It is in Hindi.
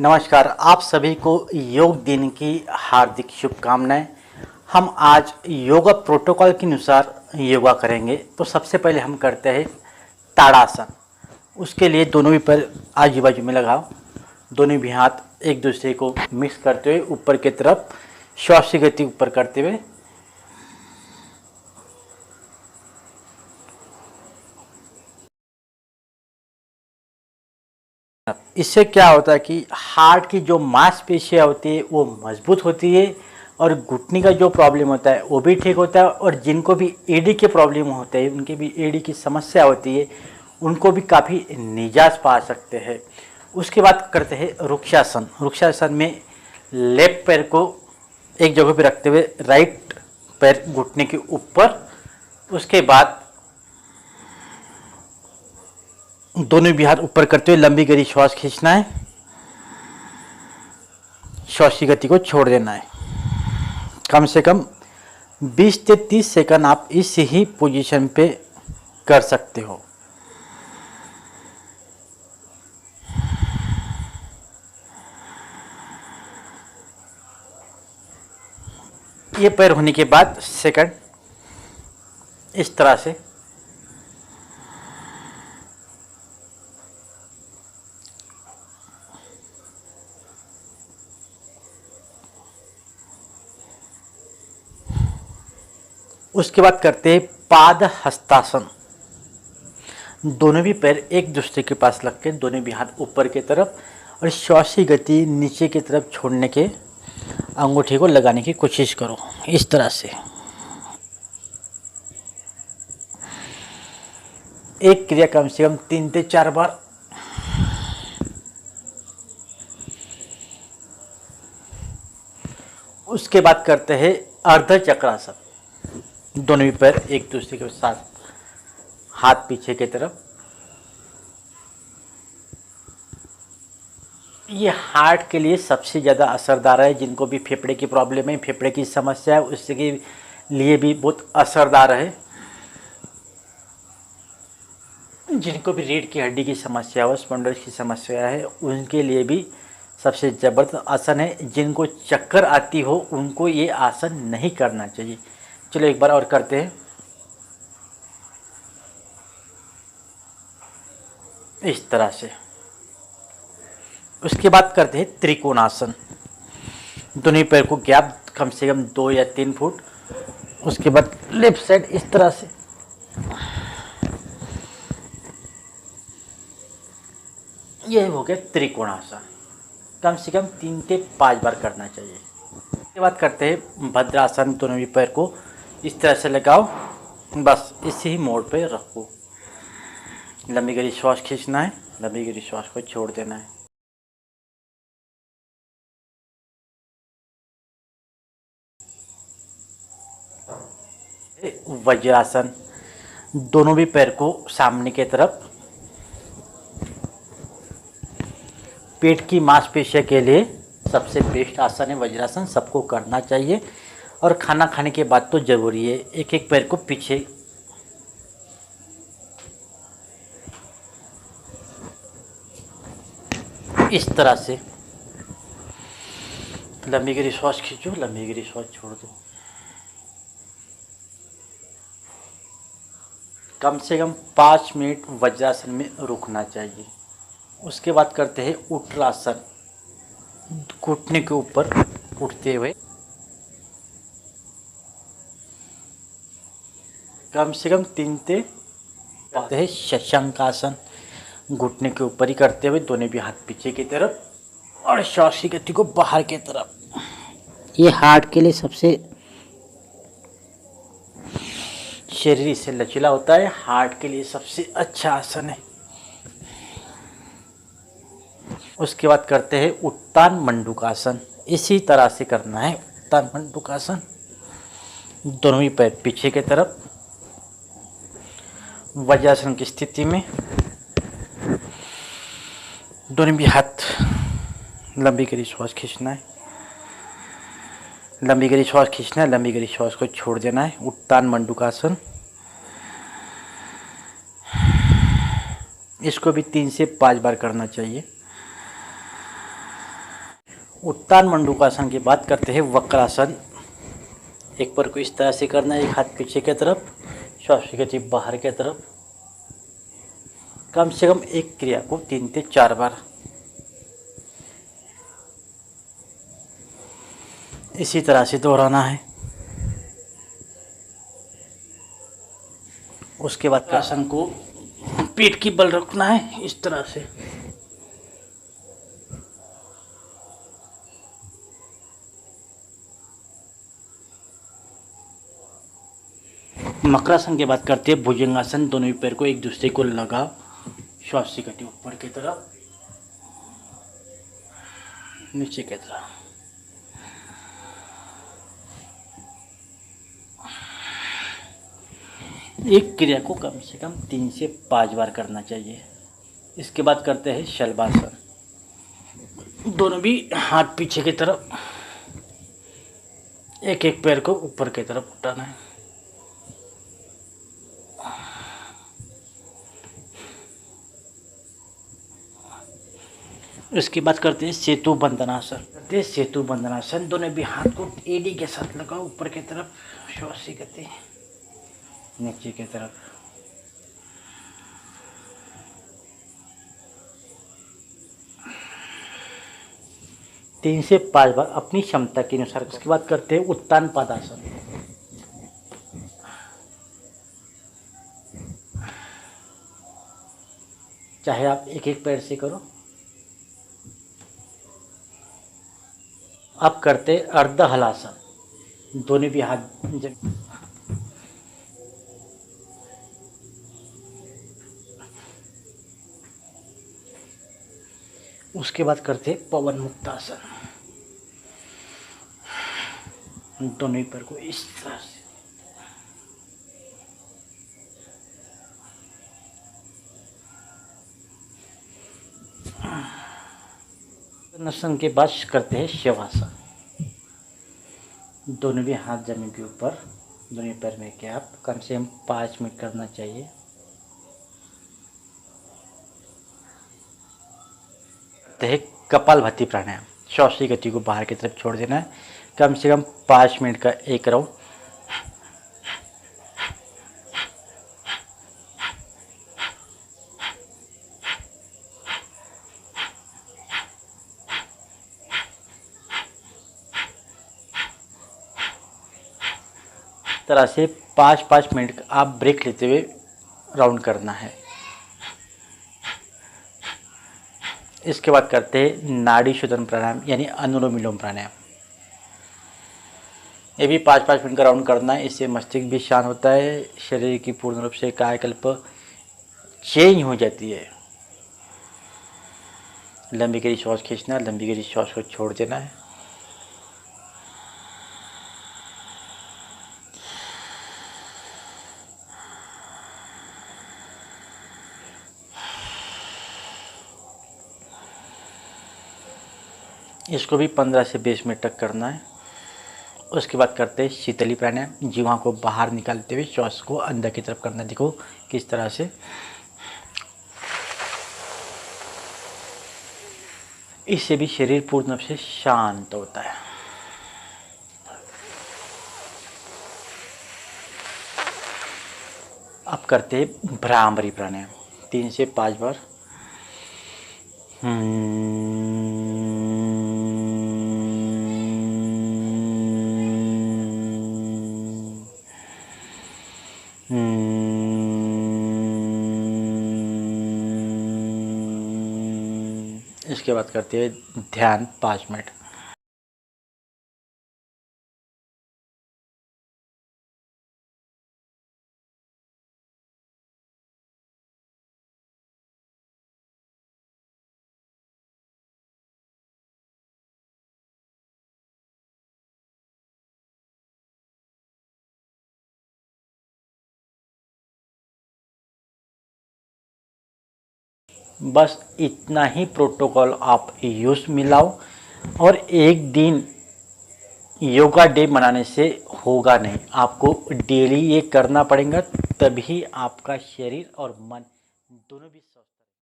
नमस्कार, आप सभी को योग दिन की हार्दिक शुभकामनाएं। हम आज योगा प्रोटोकॉल के अनुसार योगा करेंगे। तो सबसे पहले हम करते हैं ताड़ासन। उसके लिए दोनों भी पैर आजू बाजू में लगाओ, दोनों भी हाथ एक दूसरे को मिक्स करते हुए ऊपर की तरफ श्वास की गति ऊपर करते हुए इससे क्या होता है कि हार्ट की जो मांसपेशियाँ होती है वो मजबूत होती है और घुटने का जो प्रॉब्लम होता है वो भी ठीक होता है। और जिनको भी एडी के प्रॉब्लम होते हैं, उनके भी एडी की समस्या होती है, उनको भी काफ़ी निजात पा सकते हैं। उसके बाद करते हैं वृक्षासन। वृक्षासन में लेफ्ट पैर को एक जगह पे रखते हुए राइट पैर घुटने के ऊपर, उसके बाद दोनों भी हाथ ऊपर करते हुए लंबी गहरी श्वास खींचना है, श्वास की गति को छोड़ देना है। कम से कम 20 से 30 सेकंड आप इस ही पोजीशन पे कर सकते हो। ये पैर होने के बाद सेकंड इस तरह से उसके बाद करते हैं पाद हस्तासन। दोनों भी पैर एक दूसरे के पास रख के दोनों भी हाथ ऊपर की तरफ और श्वास की गति नीचे की तरफ छोड़ने के अंगूठे को लगाने की कोशिश करो इस तरह से। एक क्रिया कम से कम 3 से 4 बार। उसके बाद करते हैं अर्ध चक्रासन। दोनों भी पैर एक दूसरे के साथ, हाथ पीछे की तरफ। ये हार्ट के लिए सबसे ज़्यादा असरदार है। जिनको भी फेफड़े की प्रॉब्लम है, फेफड़े की समस्या है, उसके लिए भी बहुत असरदार है। जिनको भी रीढ़ की हड्डी की समस्या हो, स्पॉन्डिलोसिस की समस्या है, उनके लिए भी सबसे ज़बरदस्त आसन है। जिनको चक्कर आती हो उनको ये आसन नहीं करना चाहिए। चलो एक बार और करते हैं इस तरह से। उसके बाद करते हैं त्रिकोणासन। दोनों पैर को गैप कम से कम 2 या 3 फुट। उसके बाद लेफ्ट साइड इस तरह से। ये हो गया त्रिकोणासन। कम से कम 3 से 5 बार करना चाहिए। उसके बाद करते हैं भद्रासन। दोनों भी पैर को इस तरह से लगाओ, बस इसी ही मोड़ पे रखो। लंबी गहरी श्वास खींचना है, लंबी गहरी श्वास को छोड़ देना है। वज्रासन। दोनों भी पैर को सामने की तरफ। पेट की मांसपेशियों के लिए सबसे बेस्ट आसन है वज्रासन। सबको करना चाहिए और खाना खाने के बाद तो ज़रूरी है। एक एक पैर को पीछे इस तरह से लंबी गहरी श्वास खींचो, लंबी गहरी श्वास छोड़ दो। कम से कम 5 मिनट वज्रासन में रुकना चाहिए। उसके बाद करते हैं उत्तरासन। घुटने के ऊपर उठते हुए कम से कम 3 से करते हैं शशांकासन। घुटने के ऊपर ही करते हुए दोनों भी हाथ पीछे की तरफ और श्वास की गति को बाहर की तरफ। ये हार्ट के लिए सबसे शरीर से लचीला होता है, हार्ट के लिए सबसे अच्छा आसन है। उसके बाद करते हैं उत्तान मंडूकासन। इसी तरह से करना है उत्तान मंडूकासन। दोनों ही पैर पीछे की तरफ वज्रासन की स्थिति में। दोनों भी हाथ लंबी गहरी श्वास खींचना है, लंबी गहरी श्वास खींचना है, लंबी गहरी श्वास को छोड़ देना है। उत्तान मंडूकासन। इसको भी 3 से 5 बार करना चाहिए। उत्तान मंडूकासन की बात करते हैं वक्रासन। एक पर को इस तरह से करना है, एक हाथ पीछे की तरफ, श्वास की गति बाहर की तरफ। कम से कम एक क्रिया को 3 से 4 बार इसी तरह से दोहराना है। उसके बाद आसन को पेट की बल रखना है इस तरह से। मकरासन की बात करते हैं भुजंगासन। दोनों ही पैर को एक दूसरे को लगा, श्वास की गति ऊपर की तरफ, नीचे की तरफ। एक क्रिया को कम से कम 3 से 5 बार करना चाहिए। इसके बाद करते हैं शलभासन। दोनों भी हाथ पीछे की तरफ, एक एक पैर को ऊपर की तरफ उठाना है। इसके बाद करते हैं सेतु बंधनासन। सेतु बंधनासन, दोनों भी हाथ को एडी के साथ लगाओ ऊपर की तरफ, श्वास की गति नीचे की तरफ। तीन से 5 बार अपनी क्षमता के अनुसार। उसके बाद करते हैं उत्तान पादासन। चाहे आप एक एक पैर से करो। अब करते अर्ध हलासन। दोनों भी हाथ उसके बाद करते पवन मुक्तासन। दोनों ही पैर को इस तरह से नसन के बाद करते हैं शवासन। दोनों भी हाथ जमीन के ऊपर, दोनों पैर में गैप, कम से कम 5 मिनट करना चाहिए। कपालभाति प्राणायाम। श्वास की गति को बाहर की तरफ छोड़ देना है, कम से कम 5 मिनट का एक राउंड। तरह से 5-5 मिनट का आप ब्रेक लेते हुए राउंड करना है। इसके बाद करते हैं नाड़ी शोधन प्राणायाम यानी अनुलोम विलोम प्राणायाम। ये भी 5-5 मिनट का राउंड करना है। इससे मस्तिष्क भी शांत होता है, शरीर की पूर्ण रूप से कायाकल्प चेंज हो जाती है। लंबी गहरी श्वास खींचना, लंबी गहरी श्वास को छोड़ देना है। इसको भी 15 से 20 मिनट तक करना है। उसके बाद करते हैं शीतली प्राणायाम। जीवा को बाहर निकालते हुए श्वास को अंदर की तरफ करना। देखो किस तरह से। इससे भी शरीर पूर्ण रूप से शांत होता है। अब करते हैं भ्रामरी प्राणायाम 3 से 5 बार। इसके बाद करते हैं ध्यान 5 मिनट। बस इतना ही प्रोटोकॉल आप यूज मिलाओ और एक दिन योगा डे मनाने से होगा नहीं, आपको डेली ये करना पड़ेगा, तभी आपका शरीर और मन दोनों भी